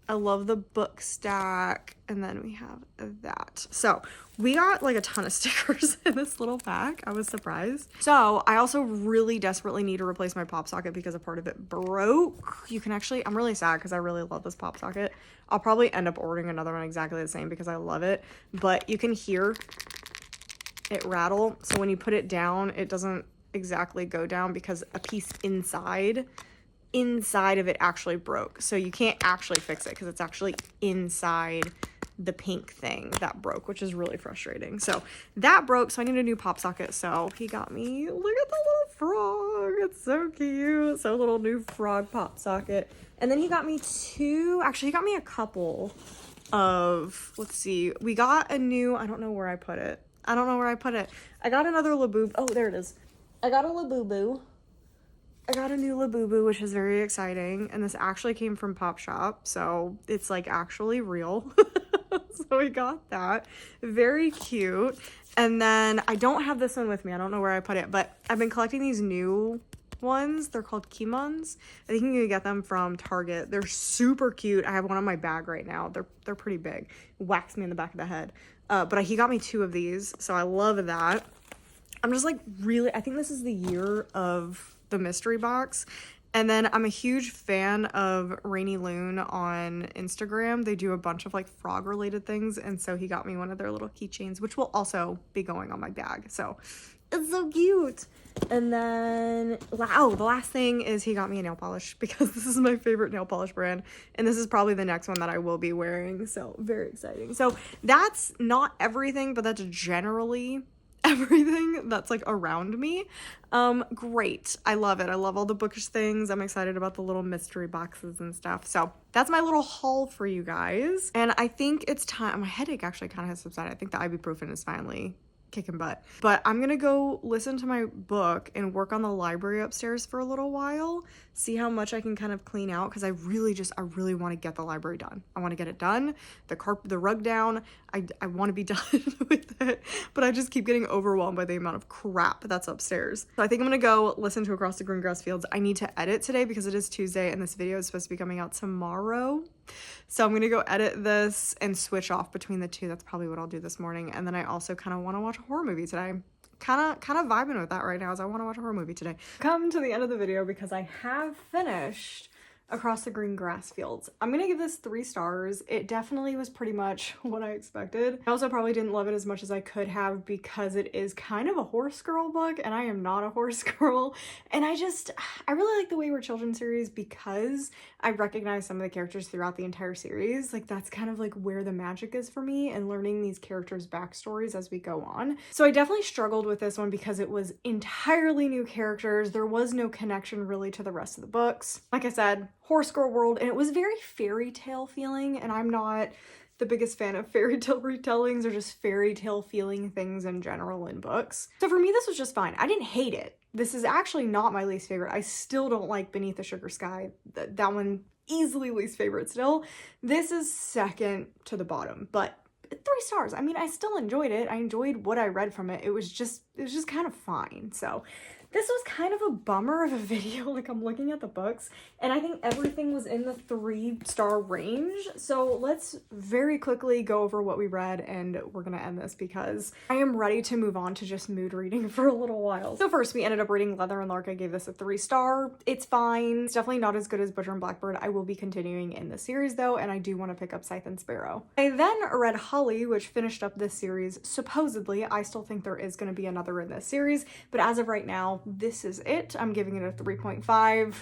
I love the book stack. And then we have that. So we got like a ton of stickers in this little pack. I was surprised. So I also really desperately need to replace my pop socket because a part of it broke. You can actually, I'm really sad because I really love this pop socket. I'll probably end up ordering another one exactly the same because I love it. But you can hear it rattle. So when you put it down, it doesn't exactly go down because a piece inside of it actually broke. So you can't actually fix it because it's actually inside the pink thing that broke, which is really frustrating. So that broke, so I need a new pop socket. So he got me, look at the little frog. It's so cute. So little new frog pop socket. And then he got me he got me a couple of, let's see, we got a new, I don't know where I put it. I got another Labubu. Oh, there it is. I got a Labubu. I got a new Labubu, which is very exciting. And this actually came from Pop Shop. So it's like actually real. So we got that. Very cute. And then I don't have this one with me. I don't know where I put it, but I've been collecting these new ones. They're called Kimons. I think you can get them from Target. They're super cute. I have one on my bag right now. They're pretty big. Whacks me in the back of the head. But he got me 2 of these, so I love that. I'm just like really, I think this is the year of the mystery box. And then I'm a huge fan of Rainy Loon on Instagram. They do a bunch of like frog related things. And so he got me one of their little keychains, which will also be going on my bag. So it's so cute. And then, wow, the last thing is he got me a nail polish because this is my favorite nail polish brand. And this is probably the next one that I will be wearing. So very exciting. So that's not everything, but that's generally everything that's like around me. Great. I love it. I love all the bookish things. I'm excited about the little mystery boxes and stuff. So that's my little haul for you guys. And I think it's time. My headache actually kind of has subsided. I think the ibuprofen is finally kicking butt. But I'm gonna go listen to my book and work on the library upstairs for a little while, see how much I can kind of clean out, because I really want to get the library done. I want to get it done, the rug down. I want to be done with it, but I just keep getting overwhelmed by the amount of crap that's upstairs. So I think I'm gonna go listen to Across the Green Grass Fields. I need to edit today because it is Tuesday and this video is supposed to be coming out tomorrow. So I'm gonna go edit this and switch off between the two. That's probably what I'll do this morning. And then I also kind of want to watch a horror movie today. Kind of vibing with that right now, as I want to watch a horror movie today. Come to the end of the video because I have finished Across the Green Grass Fields. I'm gonna give this 3 stars. It definitely was pretty much what I expected. I also probably didn't love it as much as I could have because it is kind of a horse girl book and I am not a horse girl. And I really like the Wayward Children series because I recognize some of the characters throughout the entire series. Like that's kind of like where the magic is for me, and learning these characters' backstories as we go on. So I definitely struggled with this one because it was entirely new characters. There was no connection really to the rest of the books. Like I said, horse girl world, and it was very fairy tale feeling, and I'm not the biggest fan of fairy tale retellings or just fairy tale feeling things in general in books. So for me, this was just fine. I didn't hate it. This is actually not my least favorite. I still don't like Beneath the Sugar Sky. That one easily least favorite still. This is second to the bottom, but 3 stars. I mean, I still enjoyed it. I enjoyed what I read from it. It was just kind of fine. So this was kind of a bummer of a video. Like, I'm looking at the books and I think everything was in the 3-star range. So let's very quickly go over what we read and we're gonna end this because I am ready to move on to just mood reading for a little while. So first we ended up reading Leather and Lark. I gave this a 3-star. It's fine. It's definitely not as good as Butcher and Blackbird. I will be continuing in the series though, and I do want to pick up Scythe and Sparrow. I then read Holly, which finished up this series. Supposedly, I still think there is going to be another in this series, but as of right now, this is it. I'm giving it a 3.5.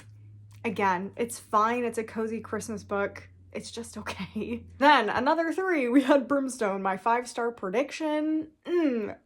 Again, it's fine. It's a cozy Christmas book. It's just okay. Then another 3, we had Brimstone. My 5-star prediction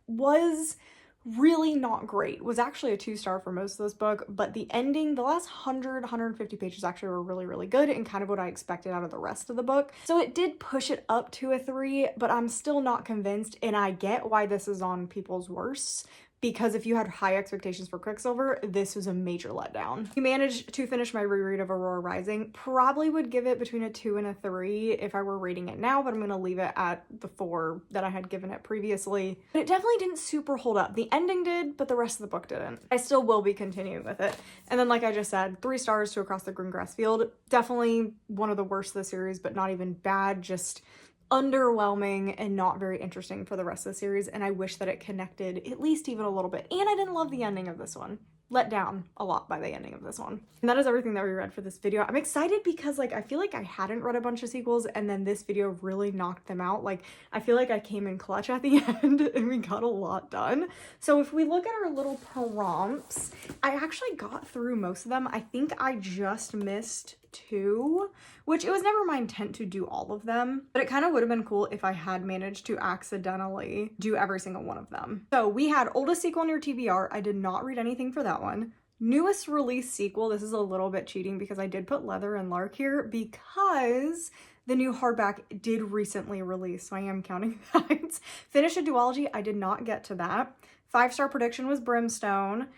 was really not great. Was actually a 2-star for most of this book, but the ending, the last 150 pages actually were really, really good and kind of what I expected out of the rest of the book. So it did push it up to a 3, but I'm still not convinced, and I get why this is on people's worsts. Because if you had high expectations for Quicksilver, this was a major letdown. I managed to finish my reread of Aurora Rising. Probably would give it between a 2 and a 3 if I were rating it now, but I'm gonna leave it at the 4 that I had given it previously. But it definitely didn't super hold up. The ending did, but the rest of the book didn't. I still will be continuing with it. And then, like I just said, 3 stars to Across the Green Grass Field. Definitely one of the worst of the series, but not even bad, just underwhelming and not very interesting for the rest of the series, and I wish that it connected at least even a little bit. And I didn't love the ending of this one. Let down a lot by the ending of this one. And that is everything that we read for this video. I'm excited because like I feel like I hadn't read a bunch of sequels and then this video really knocked them out. Like I feel like I came in clutch at the end and we got a lot done. So if we look at our little prompts, I actually got through most of them. I think I just missed 2, which it was never my intent to do all of them, but it kind of would have been cool if I had managed to accidentally do every single one of them. So we had oldest sequel in your TBR. I did not read anything for that one. Newest release sequel. This is a little bit cheating because I did put Leather and Lark here because the new hardback did recently release, so I am counting that. Finish a duology. I did not get to that. 5-star prediction was Brimstone.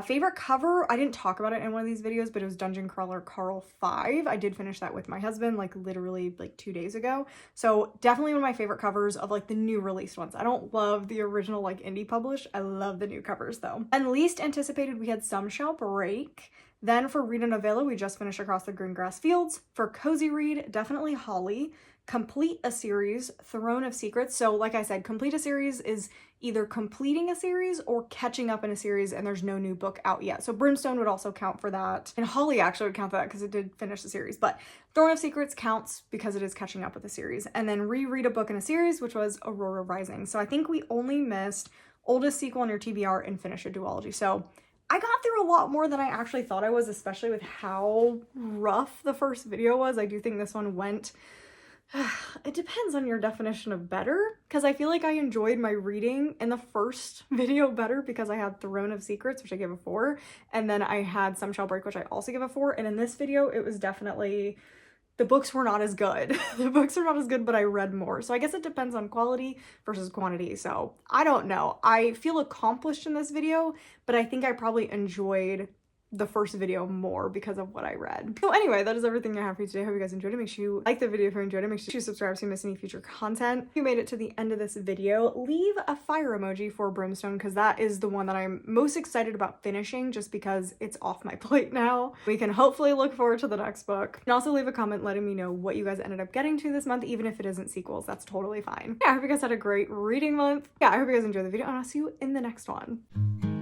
Favorite cover, I didn't talk about it in one of these videos, but it was Dungeon Crawler Carl 5. I did finish that with my husband, like literally like 2 days ago. So definitely one of my favorite covers of like the new released ones. I don't love the original like indie published. I love the new covers though. And least anticipated, we had Some Shall Break. Then for Read a Novella, we just finished Across the Green Grass Fields. For Cozy Read, definitely Holly. Complete a series, Throne of Secrets. So like I said, complete a series is either completing a series or catching up in a series and there's no new book out yet. So Brimstone would also count for that. And Holly actually would count for that because it did finish the series. But Throne of Secrets counts because it is catching up with the series. And then reread a book in a series, which was Aurora Rising. So I think we only missed Oldest Sequel in Your TBR and Finish a Duology. So I got through a lot more than I actually thought I was, especially with how rough the first video was. I do think this one went... It depends on your definition of better, because I feel like I enjoyed my reading in the first video better because I had Throne of Secrets, which I gave a 4, and then I had Some Shall Break, which I also gave a 4, and in this video it was definitely... the books were not as good. The books are not as good, but I read more. So I guess it depends on quality versus quantity. So I don't know. I feel accomplished in this video, but I think I probably enjoyed the first video more because of what I read. So anyway, that is everything I have for you today. I hope you guys enjoyed it. Make sure you like the video if you enjoyed it. Make sure you subscribe so you miss any future content. If you made it to the end of this video, leave a fire emoji for Brimstone because that is the one that I'm most excited about finishing just because it's off my plate now. We can hopefully look forward to the next book. And also leave a comment letting me know what you guys ended up getting to this month, even if it isn't sequels. That's totally fine. Yeah, I hope you guys had a great reading month. Yeah, I hope you guys enjoyed the video and I'll see you in the next one.